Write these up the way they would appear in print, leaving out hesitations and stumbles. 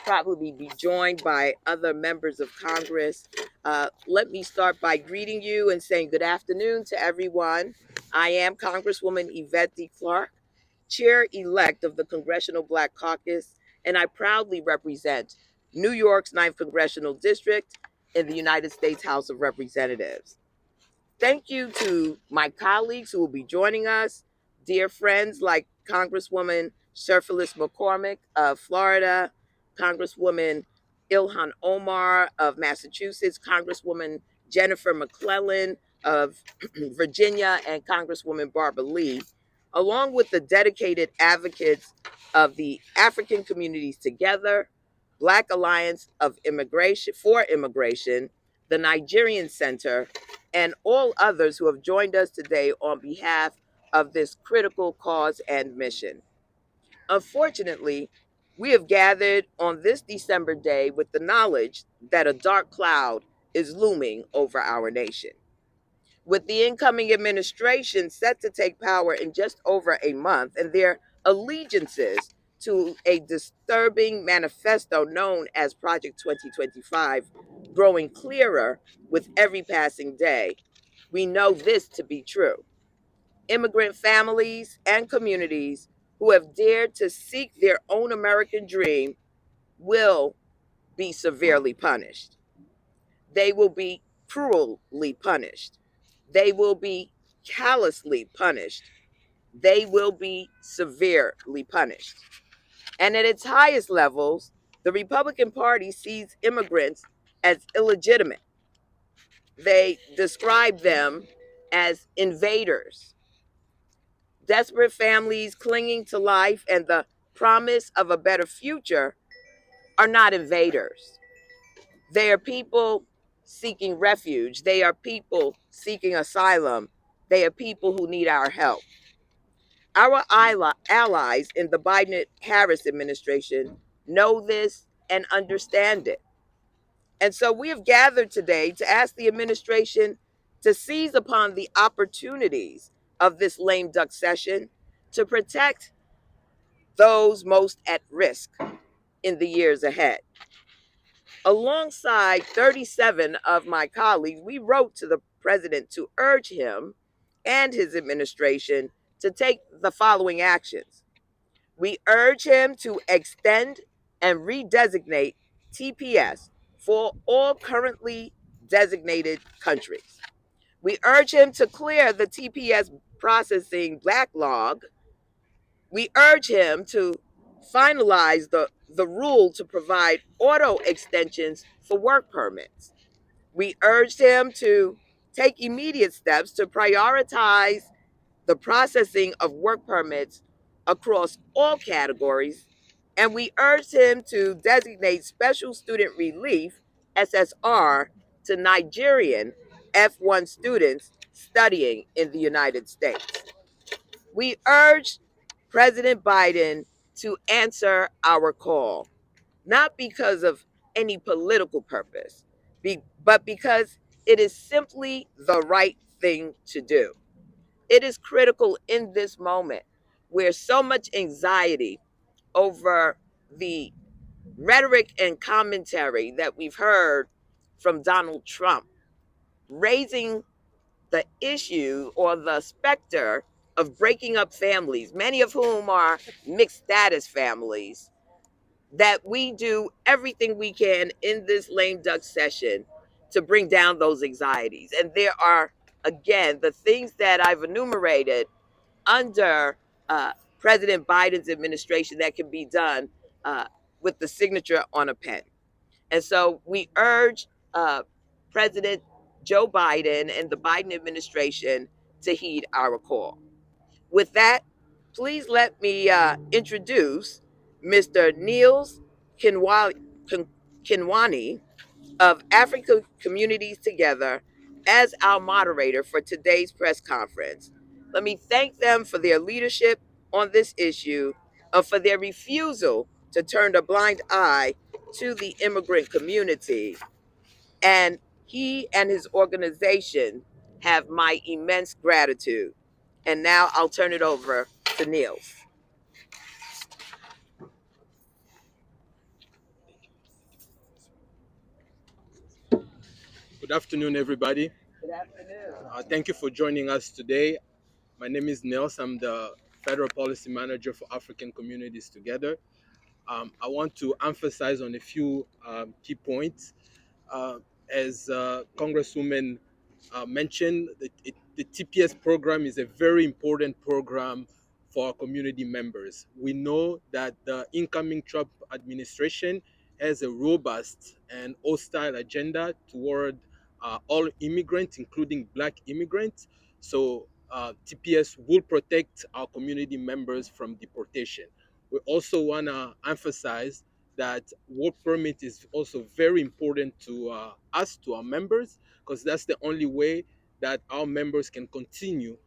probably be joined by other members of Congress. Let me start by greeting you and saying good afternoon to everyone. I am Congresswoman Yvette D. Clarke, Chair-elect of the Congressional Black Caucus, and I proudly represent New York's 9th Congressional District in the United States House of Representatives. Thank you to my colleagues who will be joining us, dear friends like Congresswoman Sherfilis McCormick of Florida, Congresswoman Ilhan Omar of Massachusetts, Congresswoman Jennifer McClellan of Virginia, and Congresswoman Barbara Lee, along with the dedicated advocates of the African Communities Together, Black Alliance of Immigration for Immigration, the Nigerian Center, and all others who have joined us today on behalf of this critical cause and mission. Unfortunately, we have gathered on this December day with the knowledge that a dark cloud is looming over our nation. With the incoming administration set to take power in just over a month and their allegiances to a disturbing manifesto known as Project 2025 growing clearer with every passing day, we know this to be true. Immigrant families and communities who have dared to seek their own American dream will be severely punished. They will be cruelly punished. They will be callously punished. They will be severely punished. And at its highest levels, the Republican Party sees immigrants as illegitimate. They describe them as invaders. Desperate families clinging to life and the promise of a better future are not invaders. They are people seeking refuge. They are people seeking asylum. They are people who need our help. Our allies in the Biden-Harris administration know this and understand it. And so we have gathered today to ask the administration to seize upon the opportunities of this lame duck session to protect those most at risk in the years ahead. Alongside 37 of my colleagues, we wrote to the president to urge him and his administration to take the following actions. We urge him to extend and redesignate TPS for all currently designated countries. We urge him to clear the TPS processing backlog. We urge him to finalize the rule to provide auto extensions for work permits. We urged him to take immediate steps to prioritize the processing of work permits across all categories, and we urged him to designate special student relief, SSR, to Nigerian F1 students studying in the United States. We urged President Biden to answer our call, not because of any political purpose, but because it is simply the right thing to do. It is critical in this moment where so much anxiety over the rhetoric and commentary that we've heard from Donald Trump, raising the issue or the specter of breaking up families, many of whom are mixed status families, that we do everything we can in this lame duck session to bring down those anxieties. And there are, again, the things that I've enumerated under President Biden's administration that can be done with the signature on a pen. And so we urge President Joe Biden and the Biden administration to heed our call. With that, please let me introduce Mr. Niels Kinwani of African Communities Together as our moderator for today's press conference. Let me thank them for their leadership on this issue and for their refusal to turn a blind eye to the immigrant community. And he and his organization have my immense gratitude. And now I'll turn it over to Niels. Good afternoon, everybody. Good afternoon. Thank you for joining us today. My name is Nils. I'm the Federal Policy Manager for African Communities Together. I want to emphasize on a few key points. Uh, as Congresswoman mentioned, the TPS program is a very important program for our community members. We know that the incoming Trump administration has a robust and hostile agenda toward all immigrants, including Black immigrants. So TPS will protect our community members from deportation. We also want to emphasize that work permit is also very important to us, to our members, because that's the only way that our members can continue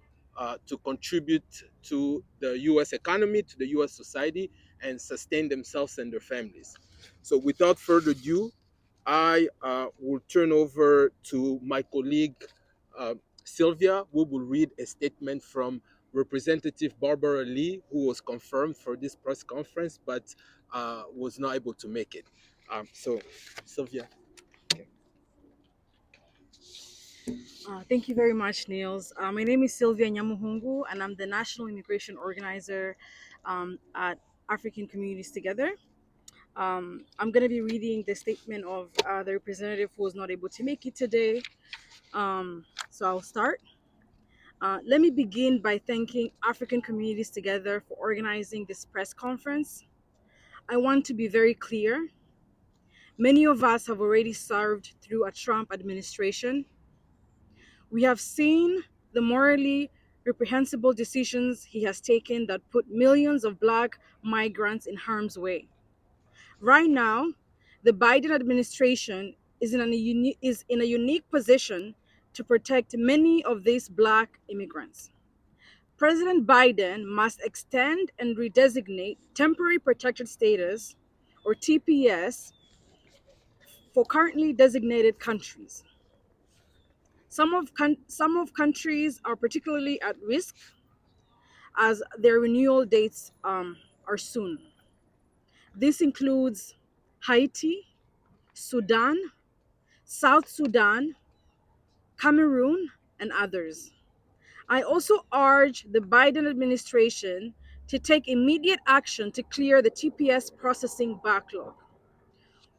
to contribute to the U.S. economy, to the U.S. society, and sustain themselves and their families. So, without further ado, I will turn over to my colleague uh, Sylvia, who will read a statement from Representative Barbara Lee, who was confirmed for this press conference but was not able to make it. So, Sylvia. Thank you very much, Niels. My name is Sylvia Nyamuhungu, and I'm the National Immigration Organizer at African Communities Together. I'm going to be reading the statement of the representative who was not able to make it today. So I'll start. Let me begin by thanking African Communities Together for organizing this press conference. I want to be very clear. Many of us have already served through a Trump administration. We have seen the morally reprehensible decisions he has taken that put millions of Black migrants in harm's way. Right now, the Biden administration is in a unique position to protect many of these Black immigrants. President Biden must extend and redesignate temporary protected status, or TPS, for currently designated countries. Some of countries are particularly at risk as their renewal dates are soon. This includes Haiti, Sudan, South Sudan, Cameroon, and others. I also urge the Biden administration to take immediate action to clear the TPS processing backlog.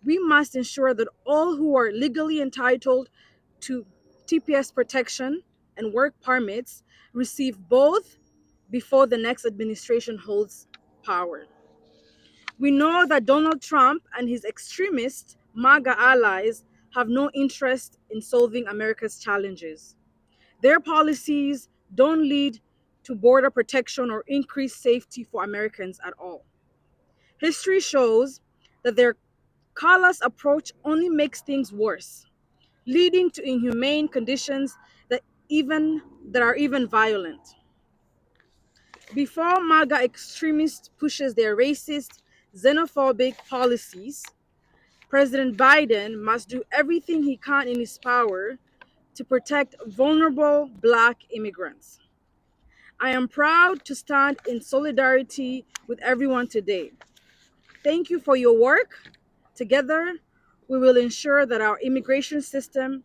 We must ensure that all who are legally entitled to TPS protection and work permits receive both before the next administration holds power. We know that Donald Trump and his extremist MAGA allies have no interest in solving America's challenges. Their policies don't lead to border protection or increased safety for Americans at all. History shows that their callous approach only makes things worse, leading to inhumane conditions that are even violent. Before MAGA extremists pushes their racist, xenophobic policies, President Biden must do everything he can in his power to protect vulnerable Black immigrants. I am proud to stand in solidarity with everyone today. Thank you for your work. Together, we will ensure that our immigration system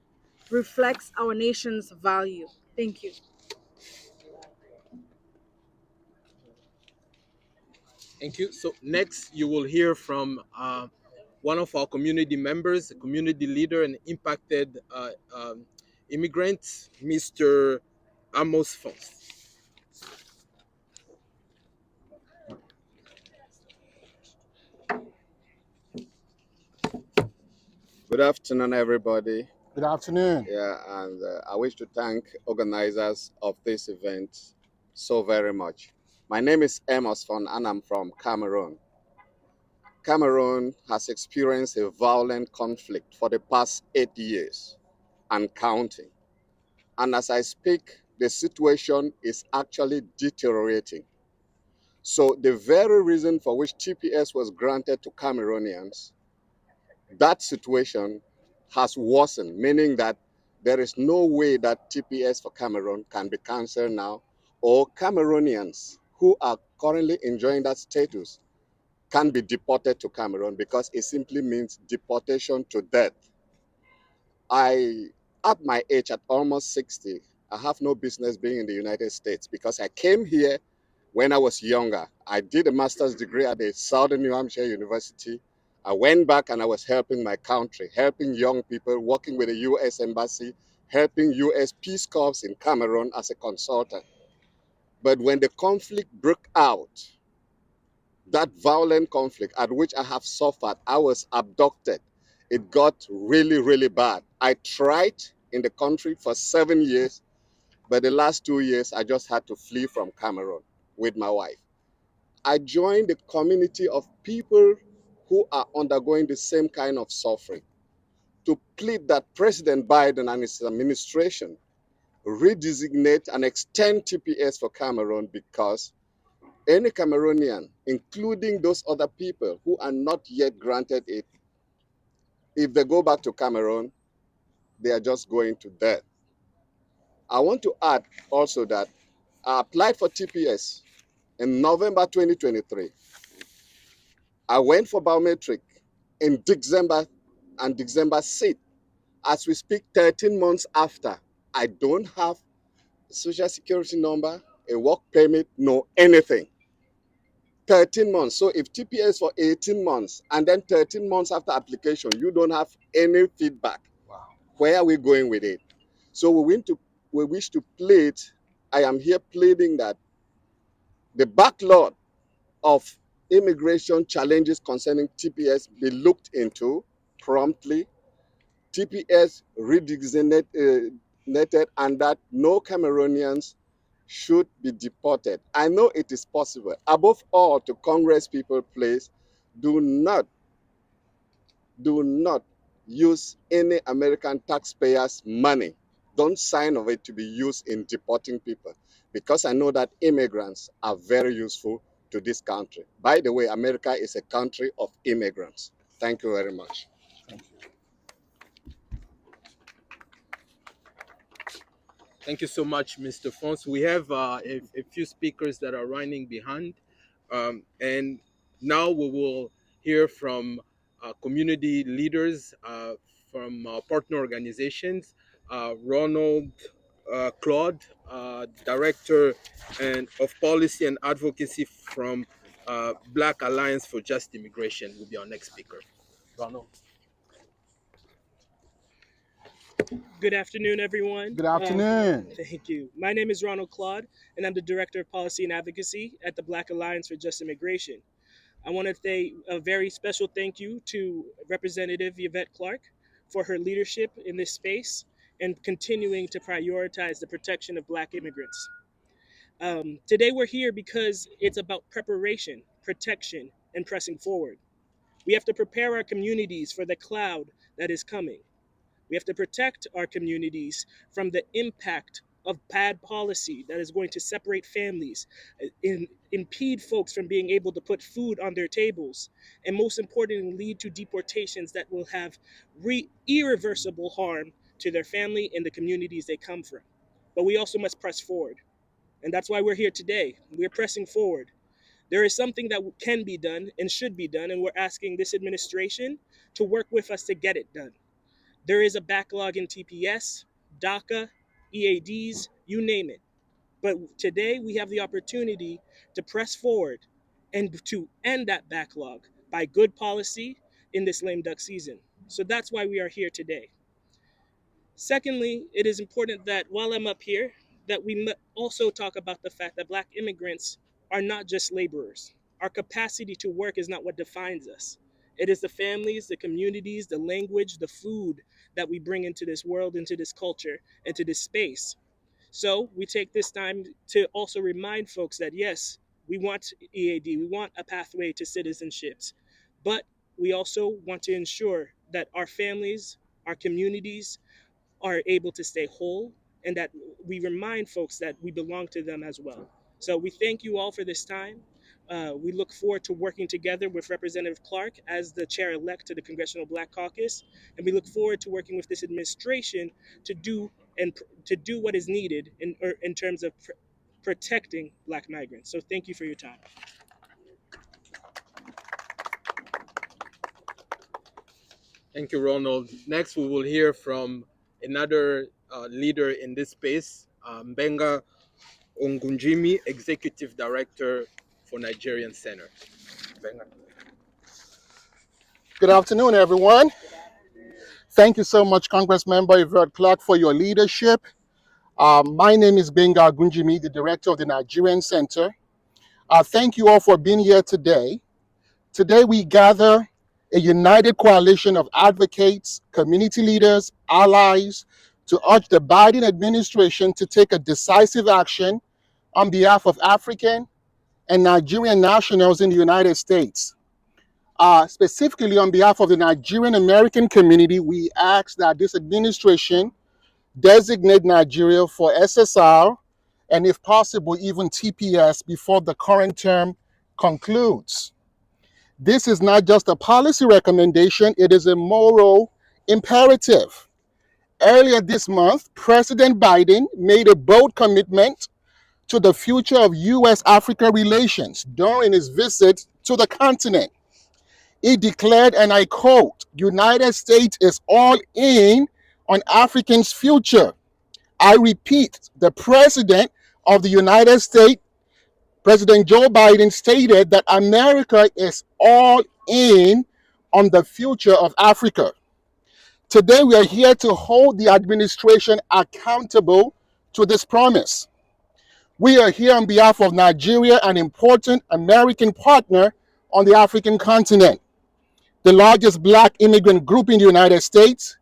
reflects our nation's value. Thank you. Thank you. So, next, you will hear from one of our community members, a community leader, and impacted immigrant, Mr. Amos Fons. Good afternoon, everybody. Good afternoon. Yeah, and I wish to thank organizers of this event so very much. My name is Amos Fon, and I'm from Cameroon. Cameroon has experienced a violent conflict for the past 8 years and counting. And as I speak, the situation is actually deteriorating. So, the very reason for which TPS was granted to Cameroonians, that situation has worsened, meaning that there is no way that TPS for Cameroon can be cancelled now, or Cameroonians who are currently enjoying that status can be deported to Cameroon because it simply means deportation to death. I At my age, at almost 60, I have no business being in the United States because I came here when I was younger. I did a master's degree at the Southern New Hampshire University. I went back and I was helping my country, helping young people, working with the US Embassy, helping US Peace Corps in Cameroon as a consultant. But when the conflict broke out, that violent conflict at which I have suffered, I was abducted. It got really, really bad. I tried in the country for 7 years, but the last 2 years, I just had to flee from Cameroon with my wife. I joined the community of people who are undergoing the same kind of suffering to plead that President Biden and his administration redesignate and extend TPS for Cameroon because any Cameroonian, including those other people who are not yet granted it, if they go back to Cameroon, they are just going to death. I want to add also that I applied for TPS in November 2023. I went for biometric in December and December 6th. As we speak, 13 months after, I don't have a social security number, a work permit, no anything. 13 months. So if TPS for 18 months and then 13 months after application, you don't have any feedback. Wow. Where are we going with it? So we wish to plead. I am here pleading that the backlog of immigration challenges concerning TPS be looked into promptly. TPS redesignated and that no Cameroonians should be deported. I know it is possible. Above all, to Congress people, please do not use any American taxpayers' money. Don't sign of it to be used in deporting people because I know that immigrants are very useful to this country. By the way, America is a country of immigrants. Thank you very much. Thank you so much, Mr. Fons. We have a few speakers that are running behind. And now we will hear from community leaders from partner organizations. Ronald Claude, Director of Policy and Advocacy from Black Alliance for Just Immigration, will be our next speaker. Ronald. Good afternoon, everyone. Good afternoon. Thank you. My name is Ronald Claude, and I'm the Director of Policy and Advocacy at the Black Alliance for Just Immigration. I want to say a very special thank you to Representative Yvette Clarke for her leadership in this space and continuing to prioritize the protection of Black immigrants. Today we're here because it's about preparation, protection, and pressing forward. We have to prepare our communities for the cloud that is coming. We have to protect our communities from the impact of bad policy that is going to separate families, impede folks from being able to put food on their tables, and most importantly, lead to deportations that will have irreversible harm to their family and the communities they come from. But we also must press forward. And that's why we're here today. We're pressing forward. There is something that can be done and should be done, and we're asking this administration to work with us to get it done. There is a backlog in TPS, DACA, EADs, you name it. But today we have the opportunity to press forward and to end that backlog by good policy in this lame duck season. So that's why we are here today. Secondly, it is important that while I'm up here, that we also talk about the fact that Black immigrants are not just laborers. Our capacity to work is not what defines us. It is the families, the communities, the language, the food that we bring into this world, into this culture, into this space. So we take this time to also remind folks that yes, we want EAD, we want a pathway to citizenships, but we also want to ensure that our families, our communities, are able to stay whole and that we remind folks that we belong to them as well. So we thank you all for this time. We look forward to working together with Representative Clarke as the chair-elect to the Congressional Black Caucus, and we look forward to working with this administration to do what is needed in terms of protecting Black migrants. So thank you for your time. Thank you, Ronald. Next, we will hear from another leader in this space, Gbenga Ogunjimi, Executive Director for Nigerian Center. Gbenga. Good afternoon, everyone. Thank you so much, Congressmember Yvette Clarke, for your leadership. My name is Gbenga Ogunjimi, the director of the Nigerian Center. Thank you all for being here today. Today, we gather a united coalition of advocates, community leaders, allies, to urge the Biden administration to take a decisive action on behalf of African and Nigerian nationals in the United States. Specifically on behalf of the Nigerian American community, we ask that this administration designate Nigeria for SSR and, if possible, even TPS before the current term concludes. This is not just a policy recommendation, it is a moral imperative. Earlier this month, President Biden made a bold commitment to the future of US-Africa relations during his visit to the continent. He declared, and I quote, "United States is all in on Africans' future." I repeat, the President of the United States, President Joe Biden, stated that America is all in on the future of Africa. Today, we are here to hold the administration accountable to this promise. We are here on behalf of Nigeria, an important American partner on the African continent, the largest Black immigrant group in the United States,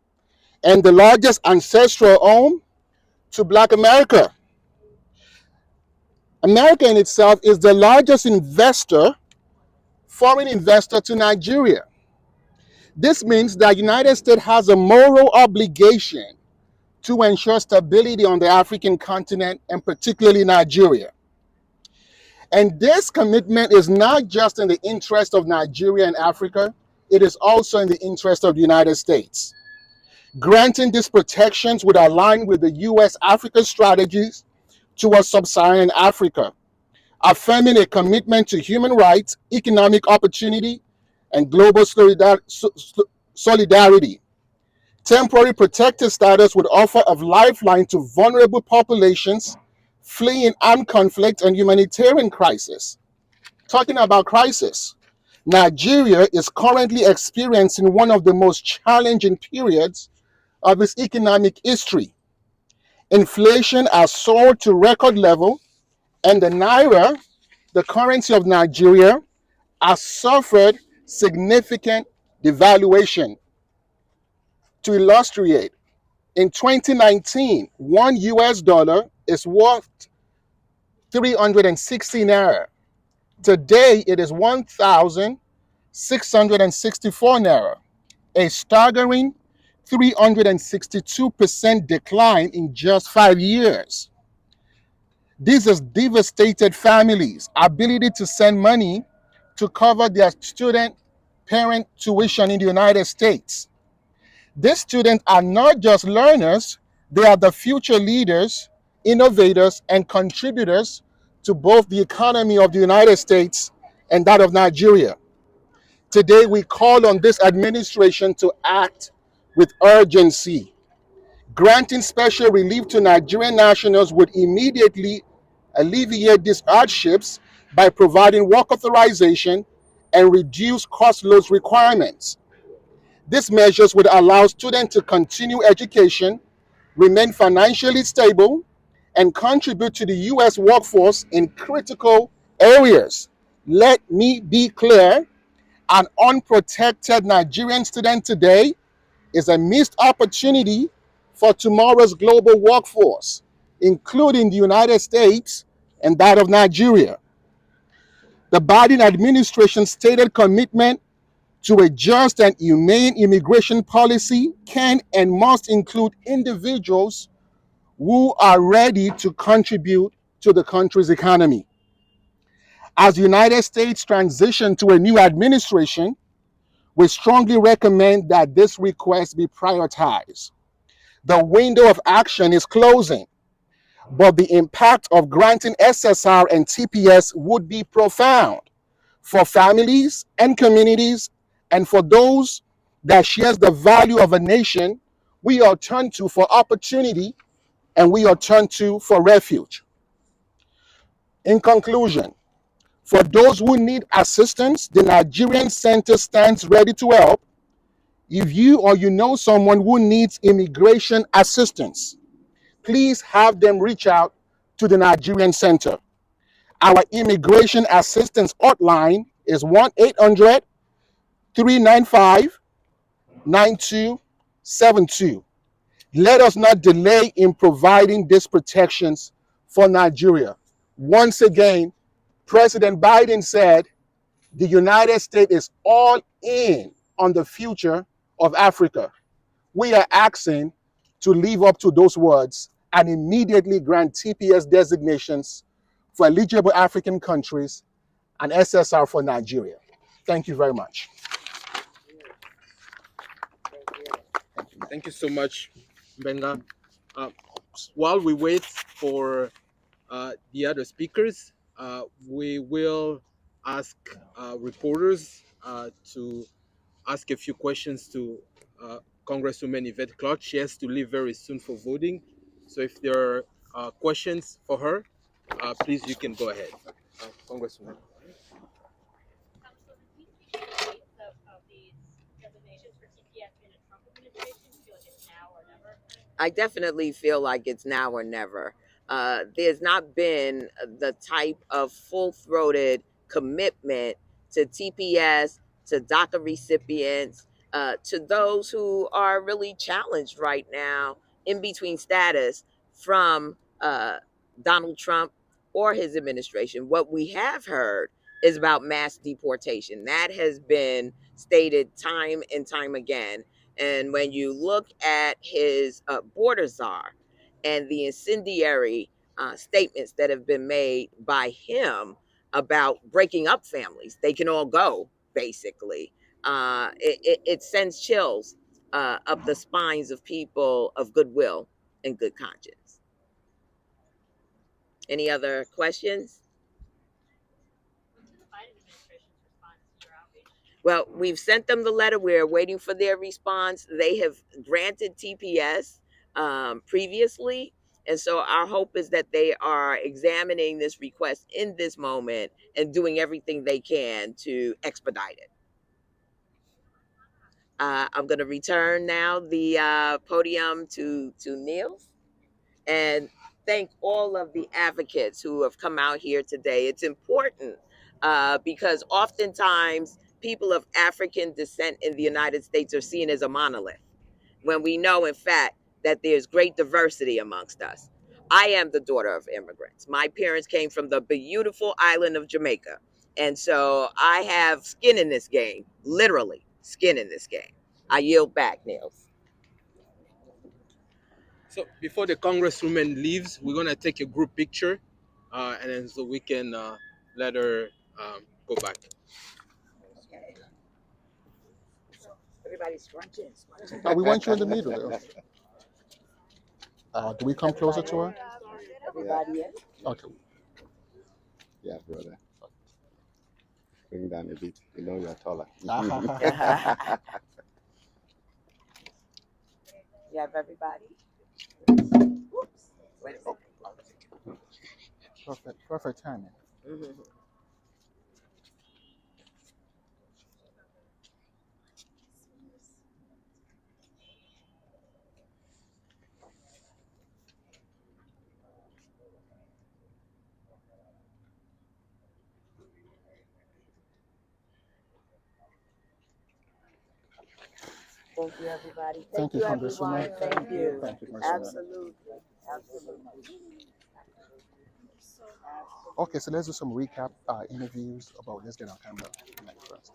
and the largest ancestral home to Black America. America in itself is the largest foreign investor to Nigeria. This means that the United States has a moral obligation to ensure stability on the African continent, and particularly Nigeria. And this commitment is not just in the interest of Nigeria and Africa, it is also in the interest of the United States. Granting these protections would align with the US-Africa strategies towards sub-Saharan Africa, affirming a commitment to human rights, economic opportunity, and global solidarity. Temporary protected status would offer a lifeline to vulnerable populations fleeing armed conflict and humanitarian crisis. Talking about crisis, Nigeria is currently experiencing one of the most challenging periods of its economic history. Inflation has soared to record level, and the naira, the currency of Nigeria, has suffered significant devaluation. To illustrate, in 2019, $1 is worth 360 naira. Today, it is 1,664 naira, a staggering 362% decline in just 5 years. This has devastated families' ability to send money to cover their student parent tuition in the United States. These students are not just learners, they are the future leaders, innovators, and contributors to both the economy of the United States and that of Nigeria. Today, we call on this administration to act with urgency. Granting special relief to Nigerian nationals would immediately alleviate these hardships by providing work authorization and reduce cost loads requirements. These measures would allow students to continue education, remain financially stable, and contribute to the U.S. workforce in critical areas. Let me be clear, an unprotected Nigerian student today is a missed opportunity for tomorrow's global workforce, including the United States and that of Nigeria. The Biden administration's stated commitment to a just and humane immigration policy can and must include individuals who are ready to contribute to the country's economy. As the United States transitions to a new administration, we strongly recommend that this request be prioritized. The window of action is closing, but the impact of granting SSR and TPS would be profound for families and communities, and for those that shares the value of a nation We are turned to for opportunity, and we are turned to for refuge. In conclusion, for those who need assistance, the Nigerian Center stands ready to help. If you or you know someone who needs immigration assistance, please have them reach out to the Nigerian Center. Our immigration assistance hotline is 1-800-395-9272. Let us not delay in providing these protections for Nigeria. Once again, President Biden said the United States is all in on the future of Africa. We are asking to live up to those words and immediately grant TPS designations for eligible African countries and SSR for Nigeria. Thank you very much. Thank you so much, Gbenga. While we wait for the other speakers, we will ask reporters to ask a few questions to Congresswoman Yvette Clarke. She has to leave very soon for voting. So if there are questions for her, please, you can go ahead. Congresswoman. I definitely feel like it's now or never. There's not been the type of full throated commitment to TPS, to DACA recipients, to those who are really challenged right now in between status from Donald Trump or his administration. What we have heard is about mass deportation. That has been stated time and time again. And when you look at his border czar and the incendiary statements that have been made by him about breaking up families, they can all go, basically. It sends chills up the spines of people of goodwill and good conscience. Any other questions? Well, we've sent them the letter. We're waiting for their response. They have granted TPS previously. And so our hope is that they are examining this request in this moment and doing everything they can to expedite it. I'm going to return now the podium to Niels and thank all of the advocates who have come out here today. It's important because oftentimes people of African descent in the United States are seen as a monolith, when we know, in fact, that there's great diversity amongst us. I am the daughter of immigrants. My parents came from the beautiful island of Jamaica. And so I have skin in this game, literally skin in this game. I yield back, Niels. So before the Congresswoman leaves, we're going to take a group picture and then so we can let her go back. Okay. Everybody's scrunching. We want you in the middle, though. Do we come closer to her? Everybody in? Okay. Yeah, brother. Bring down a bit. You know you're taller. You have everybody? Oops. Wait a minute. Perfect timing. Mm-hmm. Thank you, everybody. Thank you, everyone. Congresswoman. Thank you. Thank you, Congresswoman. Absolutely. Okay, so let's do some recap interviews about. Let's get on camera first.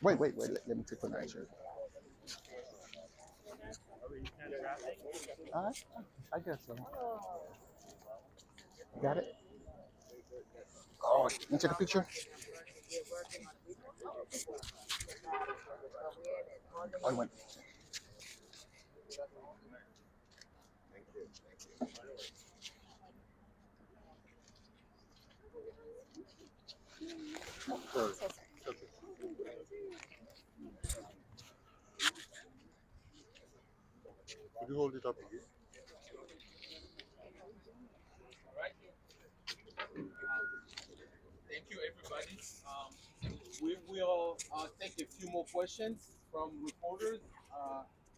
Wait. Let me take a picture. I guess so. Got it? Oh, let me take a picture. Oh, I went. Sorry. So sorry. Okay. Could you hold it up again? All right. Thank you, everybody. We will take a few more questions from reporters.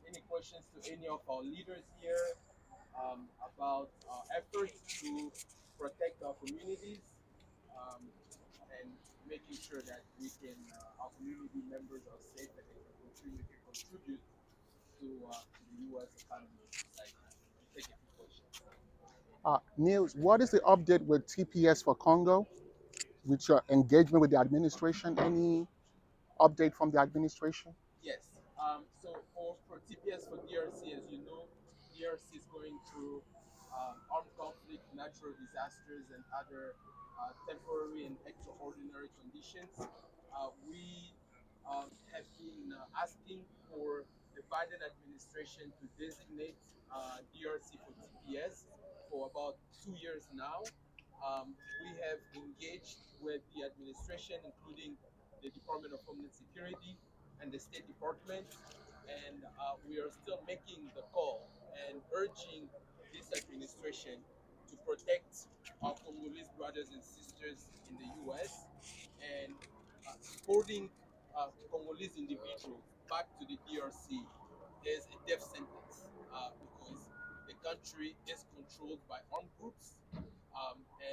Any questions to any of our leaders here about our efforts to protect our communities um, and making sure that our community members are safe and they can contribute to the U.S. economy and society. We'll take a few questions. Niels, what is the update with TPS for Congo? With your engagement with the administration? Any update from the administration? Yes. So for TPS for DRC, as you know, DRC is going through armed conflict, natural disasters, and other temporary and extraordinary conditions. We have been asking for the Biden administration to designate DRC for TPS for about 2 years now. We have engaged with the administration, including the Department of Homeland Security and the State Department, and we are still making the call and urging this administration to protect our Congolese brothers and sisters in the U.S. and deporting Congolese individuals back to the DRC is a death sentence because the country is controlled by armed groups,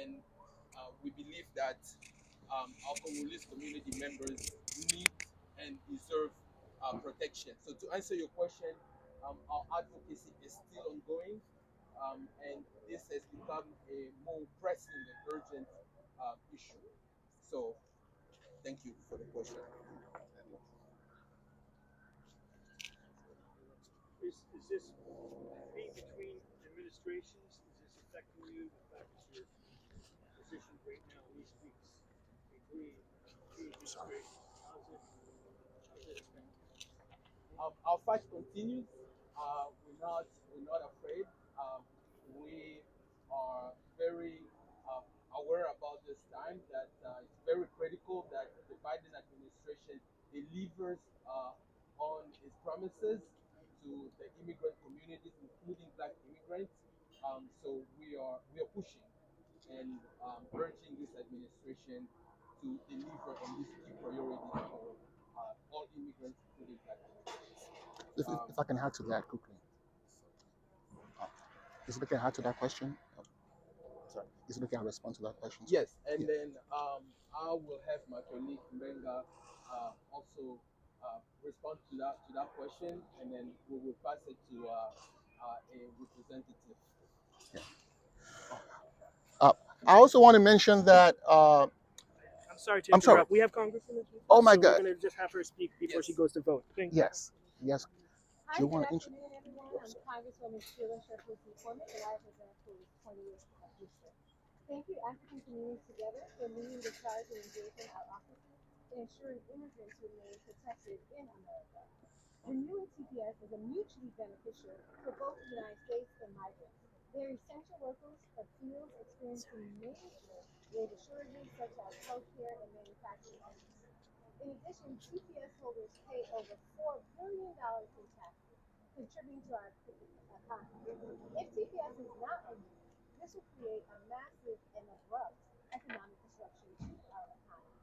and we believe that our Congolese community members need and deserve protection. So to answer your question, our advocacy is still ongoing, and this has become a more pressing and urgent issue. So thank you for the question. Is this being between administrations? Is this affecting you? The fact that you're positioned right now in these weeks between the administrations, how's it affect you? Our fight continues. We're not afraid. We are very aware about this time that it's very critical that the Biden administration delivers on its promises to the immigrant communities, including Black immigrants. So we are pushing and urging this administration to deliver on these key priorities for all immigrants, including Black immigrants. If I can add to that quickly. Is it okay to add to that question? Sorry. Is it okay to respond to that question? Yes, and Yeah. then I will have my colleague Gbenga also respond to that question, and then we will pass it to a representative. Uh, I also want to mention that. I'm sorry to I'm sorry. interrupt. We have Congresswoman. Oh my so God. We're going to just have her speak before Yes. she goes to vote. Thank you. Yes. Yes. Hi, Do you good want to afternoon, everyone. I'm Congresswoman Sheila Sheffield McCormick, and I represent Police 20th District. Thank you, African Communities Together, for leading the charge and engaging our offices in ensuring immigrants remain protected in America. Renewing TPS is a mutually beneficial for both the United States and migrants. They're essential workers of fields experiencing major labor shortages such as healthcare and manufacturing industries. In addition, TPS holders pay over $4 billion in taxes, contributing to our economy. If TPS is not renewed, this will create a massive and abrupt economic disruption to our economy.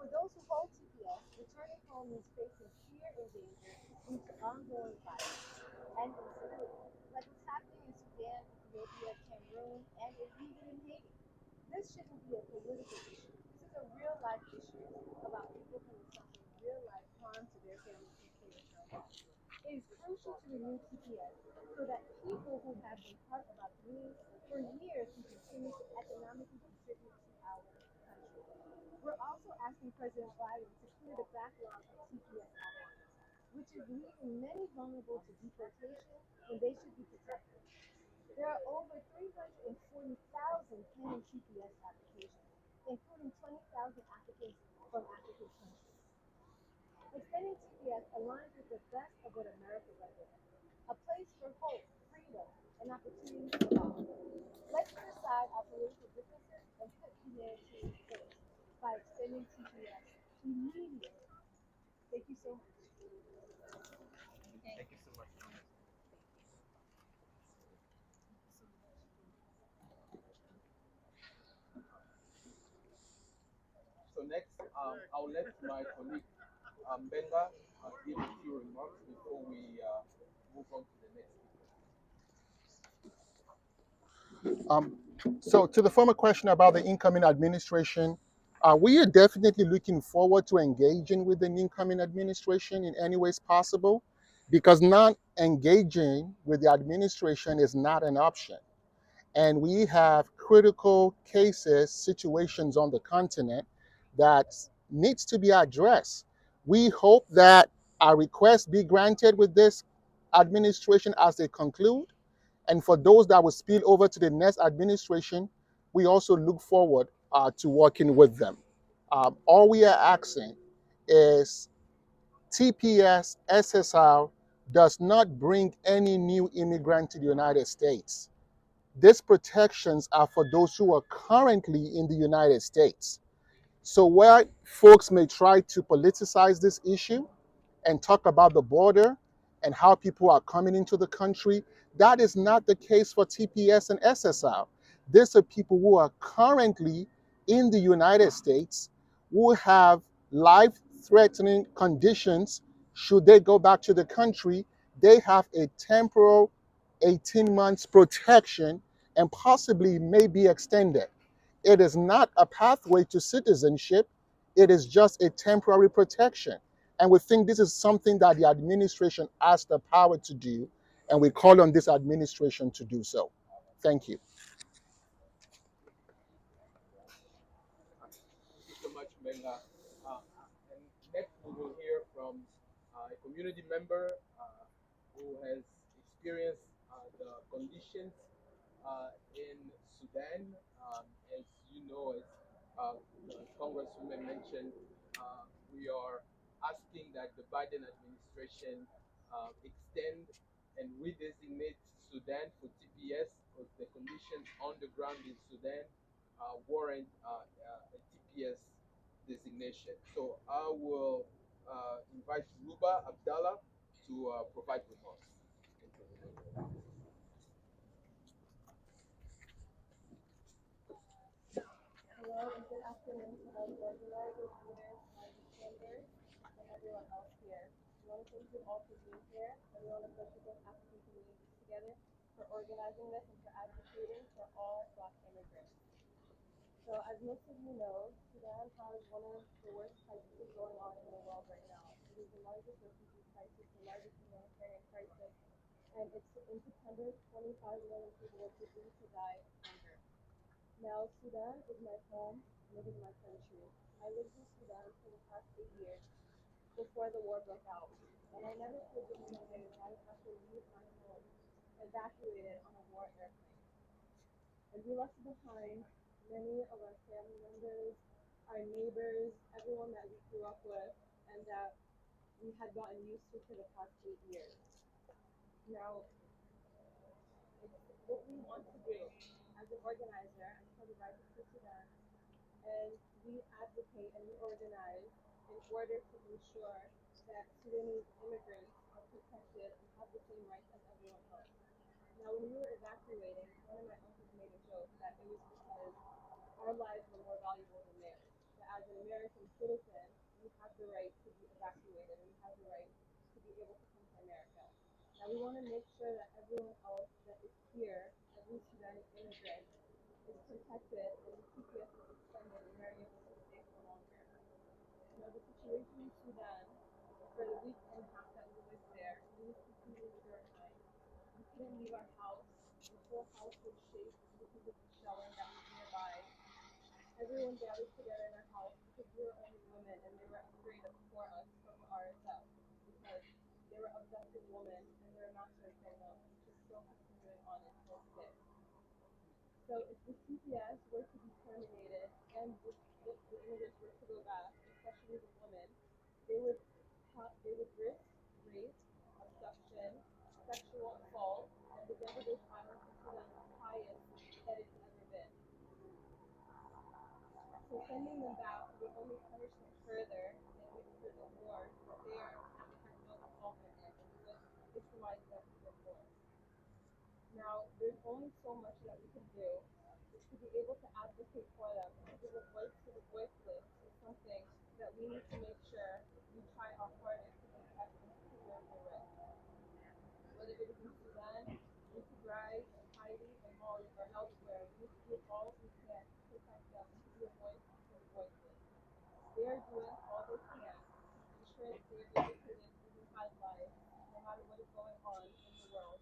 For those who hold TPS, returning home means facing fear and danger due to ongoing violence and instability, like what's happening in Sudan, Ethiopia, Cameroon, and even in Haiti. This shouldn't be a political issue. This is a real life issue about people who are suffering real life harm to their families and they return home. It is crucial to renew TPS so that people who have been part of our communities for years can continue to economically contribute to our country. We're also asking President Biden to clear the backlog of TPS applicants, which is leaving many vulnerable to deportation when they should be protected. There are over 340,000 pending TPS applications, including 20,000 applicants from African countries. Extending TPS aligns with the best of what America represents, a place for hope, freedom, and opportunity for all. Let's put aside our political differences and put humanity first. by extending TPS immediately. Thank you so much. Thank you so much. So next, I'll let my colleague Gbenga give a few remarks before we move on to the next speaker. So to the former question about the incoming administration, we are definitely looking forward to engaging with the incoming administration in any ways possible, because not engaging with the administration is not an option. And we have critical cases, situations on the continent that needs to be addressed. We hope that our request be granted with this administration as they conclude. And for those that will spill over to the next administration, we also look forward to working with them. All we are asking is TPS SSR does not bring any new immigrant to the United States. These protections are for those who are currently in the United States. So where folks may try to politicize this issue and talk about the border and how people are coming into the country, that is not the case for TPS and SSR. These are people who are currently in the United States who have life-threatening conditions. Should they go back to the country, they have a temporal 18 months protection and possibly may be extended. It is not a pathway to citizenship. It is just a temporary protection. And we think this is something that the administration has the power to do, and we call on this administration to do so. Thank you. Thank you so much, Gbenga. And next, we will hear from a community member who has experienced the conditions in Sudan. As you know, as the Congresswoman mentioned, we are asking that the Biden administration extend and redesignate Sudan for TPS, because the conditions on the ground in Sudan warrant a TPS designation. So I will invite Ruba Abdallah to provide remarks. Hello and good afternoon to all the organizers, leaders, members, and everyone else here. We want to thank you all for being here, and we want to thank the African communities together for organizing this and for advocating for all Black immigrants. So as most of you know, Sudan has one of the worst crises going on in the world right now. It is the largest refugee crisis, the largest humanitarian crisis, and in September, 25 million people were predicted to die of hunger. Now, Sudan is my home, and it is my country. I lived in Sudan for the past 8 years before the war broke out, and I never predicted the day that I would have to leave my home, evacuated on a war airplane. And we left behind many of our family members, our neighbors, everyone that we grew up with, and that we had gotten used to for the past 8 years. Now, what we want to do as an organizer, as part of Advocacy Sudan, and we advocate and we organize in order to ensure that Sudanese immigrants are protected and have the same rights as everyone else. Now, when we were evacuating, one of my uncles made a joke that it was because our lives were more valuable than theirs. That as an American citizen, we have the right to be evacuated and we have the right to be able to come to America. Now, we want to make sure that everyone else that is here, every Sudanese immigrant, is protected and the TPS is extended and they're able to stay for longer. Now, the situation in Sudan, for the week and a half that we lived there, it was completely terrifying. We couldn't leave our house. The whole house was shaking because of the shelling that was nearby. Everyone gathered together in our house because we were only women and they were afraid for us from the RSF because they were abducting women and they were massacring them, which is still continuing on until today. So if the TPS were to be terminated and if the immigrants were to go back, especially the women, they would risk rape, abduction, sexual assault, and the gender-based violence in Sudan is the highest that it's ever been. So sending them back would only punish them further and maybe hurt them more what they had no involvement in, and it would victimize them even more. Now, there's only so much that we can do to be able to advocate for them, to give a voice to the voiceless is something that we need to make sure we try our hardest to protect and to preserve their rights. Whether it is in Sudan, in Tigray, in Haiti, in Mali, or elsewhere, we need to do all we can to protect them and to be a voice for the voiceless. They are doing all they can to ensure that they are able to live dignified lives, no matter what is going on in the world.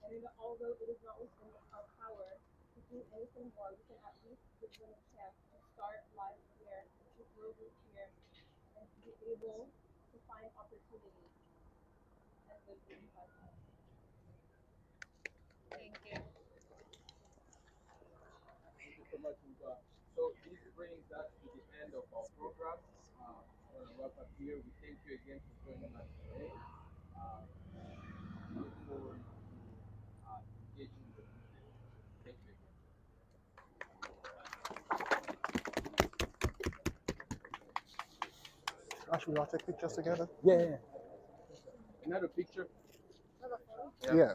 And although it is not within our power to do anything more, we can at least give them a chance to start lives here, to grow roots here, and to be able to find opportunities and live dignified lives. Thank you. Thank you so much, Uba. So this brings us to the end of our program. We're going to wrap up here. We thank you again for joining us today. We look forward to engaging with you. Thank you again. Should we all take pictures together? Yeah. Another picture? Yeah.